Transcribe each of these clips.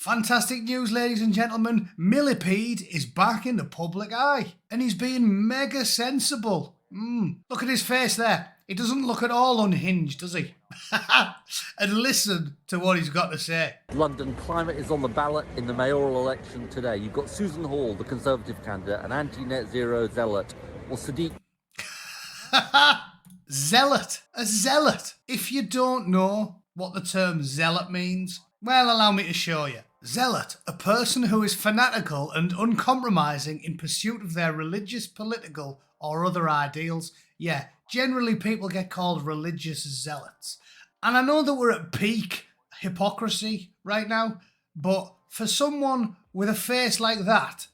Fantastic news, ladies and gentlemen. Millipede is back in the public eye, and he's being mega sensible. Look at his face there. He doesn't look at all unhinged, does he? And listen to what he's got to say. London climate is on the ballot in the mayoral election today. You've got Susan Hall, the Conservative candidate, an anti-net zero zealot, or Sadiq. Zealot. A zealot. If you don't know what the term zealot means, well, allow me to show you. Zealot, a person who is fanatical and uncompromising in pursuit of their religious, political, or other ideals. Yeah, generally people get called religious zealots. And I know that we're at peak hypocrisy right now, but for someone with a face like that,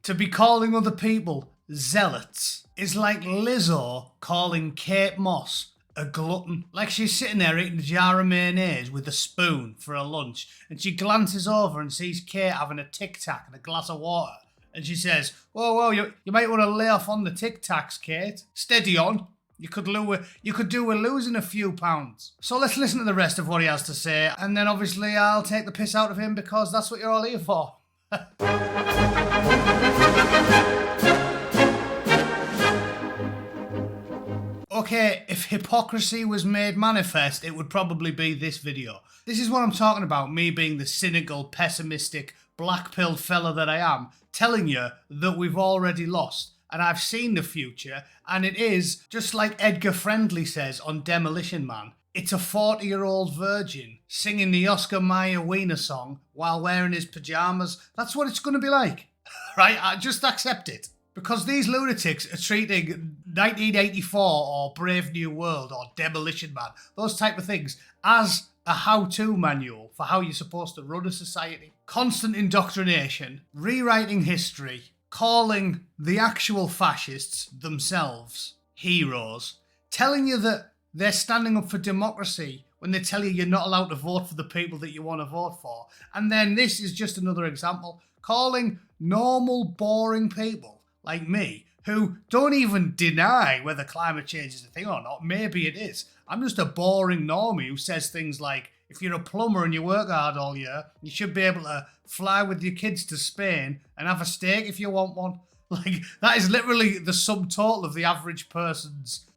to be calling other people zealots is like Lizzo calling Kate Moss a glutton. Like she's sitting there eating a jar of mayonnaise with a spoon for her lunch, and she glances over and sees Kate having a Tic Tac and a glass of water, and she says, whoa, you might want to lay off on the Tic Tacs, Kate. Steady on. You could do with losing a few pounds. So let's listen to the rest of what he has to say, and then obviously I'll take the piss out of him because that's what you're all here for. Okay, if hypocrisy was made manifest, it would probably be this video. This is what I'm talking about, me being the cynical, pessimistic, black-pilled fella that I am, telling you that we've already lost. And I've seen the future, and it is, just like Edgar Friendly says on Demolition Man, it's a 40-year-old virgin singing the Oscar Mayer Wiener song while wearing his pyjamas. That's what it's going to be like, right? I just accept it. Because these lunatics are treating 1984 or Brave New World or Demolition Man, those type of things, as a how-to manual for how you're supposed to run a society. Constant indoctrination, rewriting history, calling the actual fascists themselves heroes, telling you that they're standing up for democracy when they tell you you're not allowed to vote for the people that you want to vote for. And then this is just another example, calling normal, boring people like me, who don't even deny whether climate change is a thing or not. Maybe it is. I'm just a boring normie who says things like, if you're a plumber and you work hard all year, you should be able to fly with your kids to Spain and have a steak if you want one. Like, that is literally the sum total of the average person's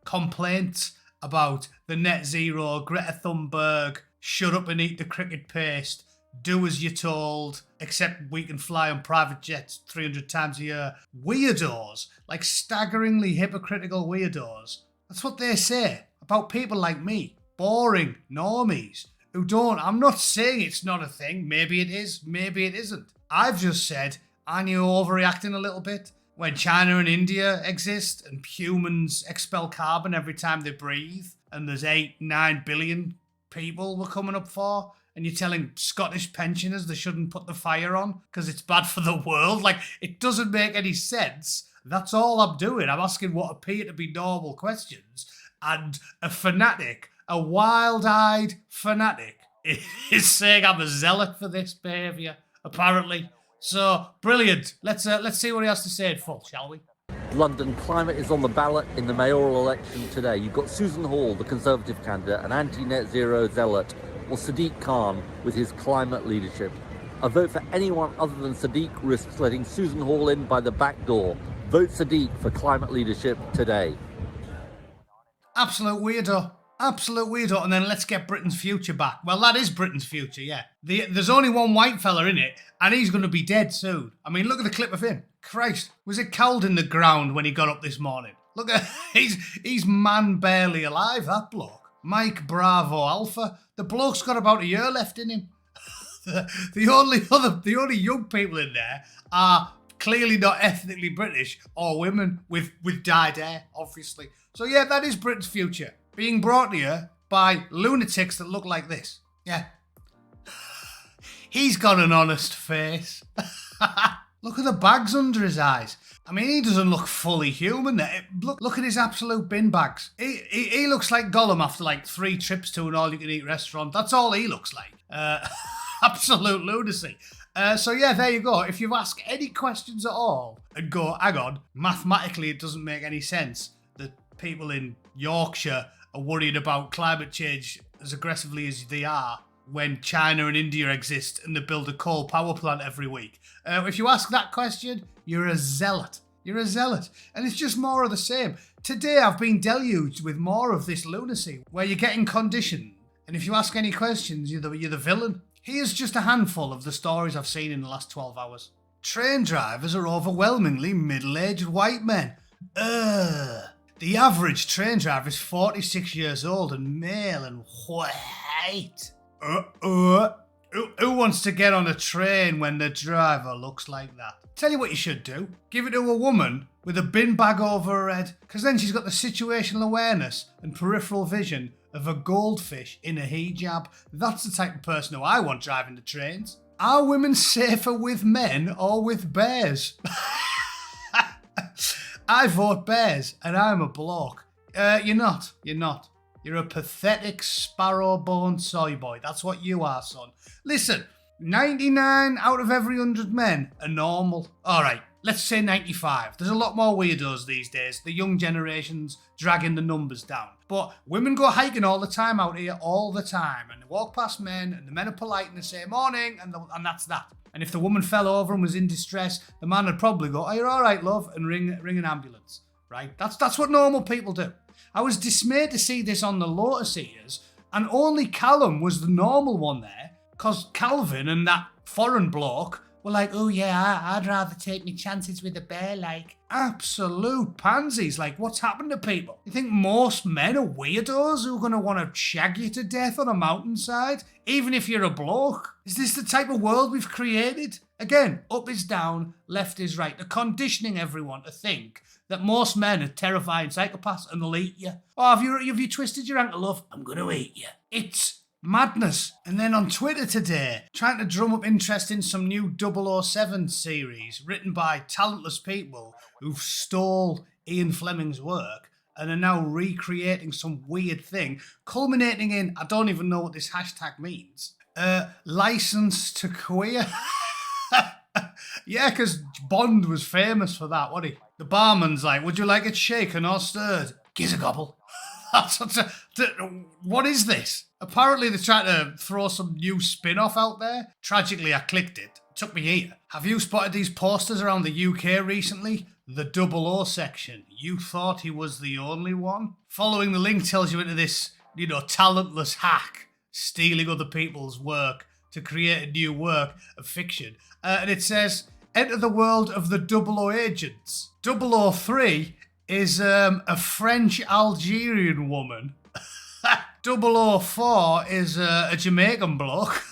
complaints about the net zero, Greta Thunberg, shut up and eat the cricket paste, do as you're told, except we can fly on private jets 300 times a year. Weirdos, like staggeringly hypocritical weirdos. That's what they say about people like me. Boring normies who don't. I'm not saying it's not a thing. Maybe it is, maybe it isn't. I've just said, aren't you overreacting a little bit? When China and India exist and humans expel carbon every time they breathe and there's 8-9 billion people we're coming up for, and you're telling Scottish pensioners they shouldn't put the fire on because it's bad for the world. Like, it doesn't make any sense. That's all I'm doing. I'm asking what appear to be normal questions. And a fanatic, a wild-eyed fanatic, is saying I'm a zealot for this behaviour, apparently. So, brilliant. Let's see what he has to say in full, shall we? London climate is on the ballot in the mayoral election today. You've got Susan Hall, the Conservative candidate, an anti-net zero zealot, or Sadiq Khan with his climate leadership. A vote for anyone other than Sadiq risks letting Susan Hall in by the back door. Vote Sadiq for climate leadership today. Absolute weirdo. Absolute weirdo. And then let's get Britain's future back. Well, that is Britain's future, yeah. There's only one white fella in it, and he's going to be dead soon. I mean, look at the clip of him. Christ, was it cold in the ground when he got up this morning? Look at, he's man barely alive, that bloke. Mike Bravo Alpha. The bloke's got about a year left in him. The only young people in there are clearly not ethnically British or women with dyed hair, obviously. So yeah, that is Britain's future. Being brought here by lunatics that look like this. Yeah. He's got an honest face. Look at the bags under his eyes. I mean, he doesn't look fully human there. Look at his absolute bin bags. He looks like Gollum after like 3 trips to an all-you-can-eat restaurant. That's all he looks like. Absolute lunacy. So yeah, there you go. If you ask any questions at all and go, hang on, mathematically it doesn't make any sense that people in Yorkshire are worried about climate change as aggressively as they are, when China and India exist and they build a coal power plant every week? If you ask that question, you're a zealot. You're a zealot. And it's just more of the same. Today I've been deluged with more of this lunacy, where you're getting conditioned. And if you ask any questions, you're the villain. Here's just a handful of the stories I've seen in the last 12 hours. Train drivers are overwhelmingly middle-aged white men. The average train driver is 46 years old and male and white. Who wants to get on a train when the driver looks like that? Tell you what you should do. Give it to a woman with a bin bag over her head, because then she's got the situational awareness and peripheral vision of a goldfish in a hijab. That's the type of person who I want driving the trains. Are women safer with men or with bears? I vote bears, and I'm a bloke. You're not. You're not. You're a pathetic sparrow-boned soy boy. That's what you are, son. Listen, 99 out of every 100 men are normal. All right, let's say 95. There's a lot more weirdos these days. The young generation's dragging the numbers down. But women go hiking all the time out here, all the time. And they walk past men, and the men are polite and they say morning, and that's that. And if the woman fell over and was in distress, the man would probably go, "Oh, you're all right, love," and ring an ambulance, right? That's what normal people do. I was dismayed to see this on the Lotus Eaters, and only Callum was the normal one there, because Calvin and that foreign bloke were like, "Oh yeah, I'd rather take me chances with a bear," like absolute pansies. Like, what's happened to people? You think most men are weirdos who are going to want to shag you to death on a mountainside, even if you're a bloke? Is this the type of world we've created? Again, up is down, left is right. They're conditioning everyone to think that most men are terrifying psychopaths and they'll eat you. Oh, have you twisted your ankle, love? I'm going to eat you. It's madness. And then on Twitter today, trying to drum up interest in some new 007 series written by talentless people who've stole Ian Fleming's work and are now recreating some weird thing, culminating in, I don't even know what this hashtag means, license to queer. Yeah, because Bond was famous for that, wasn't he? The barman's like, "Would you like it shaken or stirred?" "Gives a gobble." What is this? Apparently they're trying to throw some new spin-off out there. Tragically, I clicked it. It took me here. Have you spotted these posters around the UK recently? The 00 section. You thought he was the only one? Following the link tells you into this, talentless hack stealing other people's work to create a new work of fiction. And it says, enter the world of the 00 agents. 003 is a French Algerian woman. 004 is a Jamaican bloke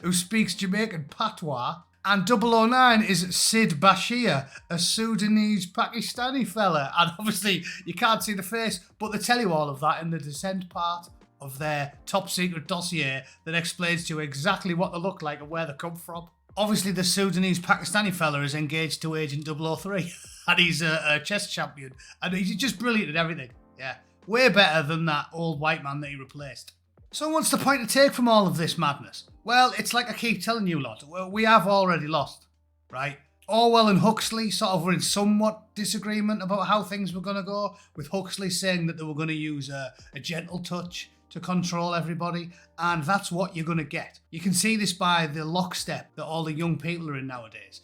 who speaks Jamaican patois. And 009 is Sid Bashir, a Sudanese Pakistani fella. And obviously you can't see the face, but they tell you all of that in the descent part of their top secret dossier that explains to you exactly what they look like and where they come from. Obviously the Sudanese Pakistani fella is engaged to Agent 003 and he's a chess champion and he's just brilliant at everything. Yeah, way better than that old white man that he replaced. So what's the point to take from all of this madness? Well, it's like I keep telling you lot, we have already lost, right? Orwell and Huxley sort of were in somewhat disagreement about how things were going to go, with Huxley saying that they were going to use a gentle touch to control everybody, and that's what you're going to get. You can see this by the lockstep that all the young people are in nowadays.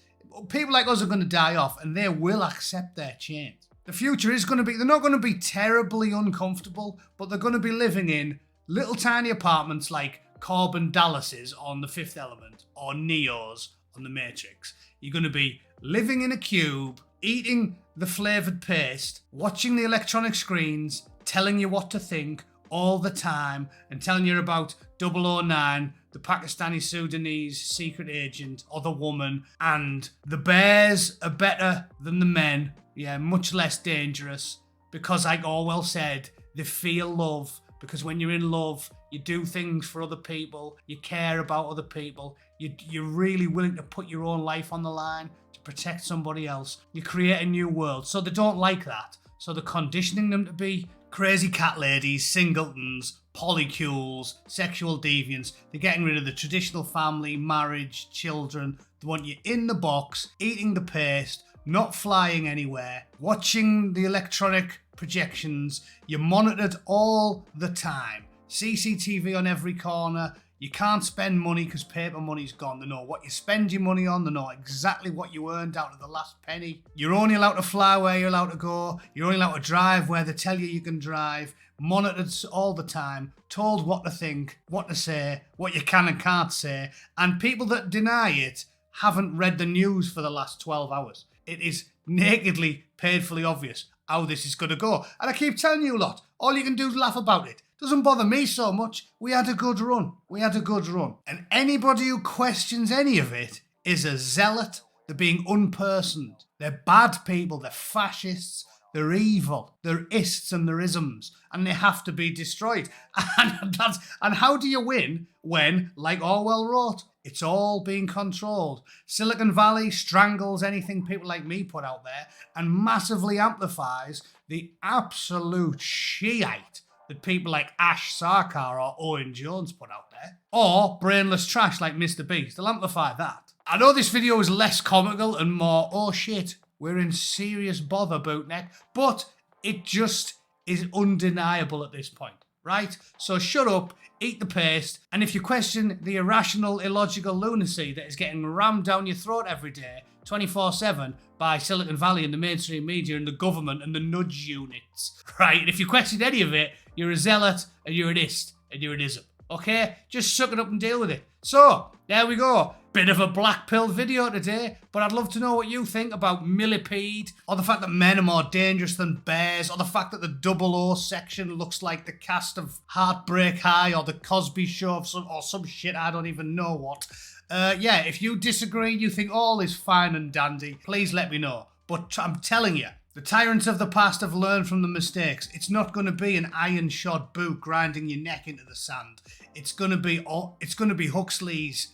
People like us are going to die off, and they will accept their change. The future is going to be, they're not going to be terribly uncomfortable, but they're going to be living in little tiny apartments like Corbin Dallas's on The Fifth Element, or Neo's on The Matrix. You're going to be living in a cube, eating the flavoured paste, watching the electronic screens, telling you what to think, all the time, and telling you about 009, the Pakistani Sudanese secret agent, or the woman, and the bears are better than the men, yeah, much less dangerous, because like Orwell said, they feel love, because when you're in love, you do things for other people, you care about other people, you're really willing to put your own life on the line to protect somebody else, you create a new world, so they don't like that, so they're conditioning them to be crazy cat ladies, singletons, polycules, sexual deviants. They're getting rid of the traditional family, marriage, children. They want you in the box, eating the paste, not flying anywhere, watching the electronic projections. You're monitored all the time. CCTV on every corner. You can't spend money because paper money's gone. They know what you spend your money on. They know exactly what you earned out of the last penny. You're only allowed to fly where you're allowed to go. You're only allowed to drive where they tell you can drive. Monitored all the time. Told what to think, what to say, what you can and can't say. And people that deny it haven't read the news for the last 12 hours. It is nakedly, painfully obvious how this is going to go. And I keep telling you lot, all you can do is laugh about it. Doesn't bother me so much. We had a good run. And anybody who questions any of it is a zealot. They're being unpersoned. They're bad people. They're fascists. They're evil. They're ists and they're isms. And they have to be destroyed. And how do you win when, like Orwell wrote, it's all being controlled? Silicon Valley strangles anything people like me put out there and massively amplifies the absolute shiite that people like Ash Sarkar or Owen Jones put out there. Or brainless trash like Mr. Beast. They'll amplify that. I know this video is less comical and more, oh shit, we're in serious bother, Bootneck, but it just is undeniable at this point, right? So shut up, eat the paste, and if you question the irrational, illogical lunacy that is getting rammed down your throat every day, 24/7, by Silicon Valley and the mainstream media and the government and the nudge units, right? And if you question any of it, you're a zealot and you're an ist and you're an ism, okay? Just suck it up and deal with it. So, there we go. Bit of a black pill video today, but I'd love to know what you think about Millipede, or the fact that men are more dangerous than bears, or the fact that the 00 section looks like the cast of Heartbreak High or the Cosby Show or some shit, I don't even know what. Yeah, if you disagree, you think all is fine and dandy, please let me know. But I'm telling you, the tyrants of the past have learned from the mistakes. It's not going to be an iron-shod boot grinding your neck into the sand. It's going to be Huxley's.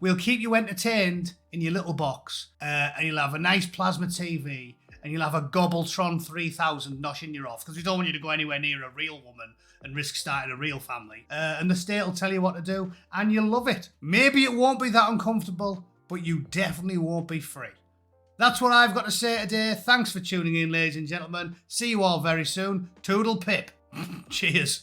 We'll keep you entertained in your little box, and you'll have a nice plasma TV, and you'll have a Gobbletron 3000 noshing you off, because we don't want you to go anywhere near a real woman and risk starting a real family. And the state will tell you what to do, and you'll love it. Maybe it won't be that uncomfortable, but you definitely won't be free. That's what I've got to say today. Thanks for tuning in, ladies and gentlemen. See you all very soon. Toodle pip. Cheers.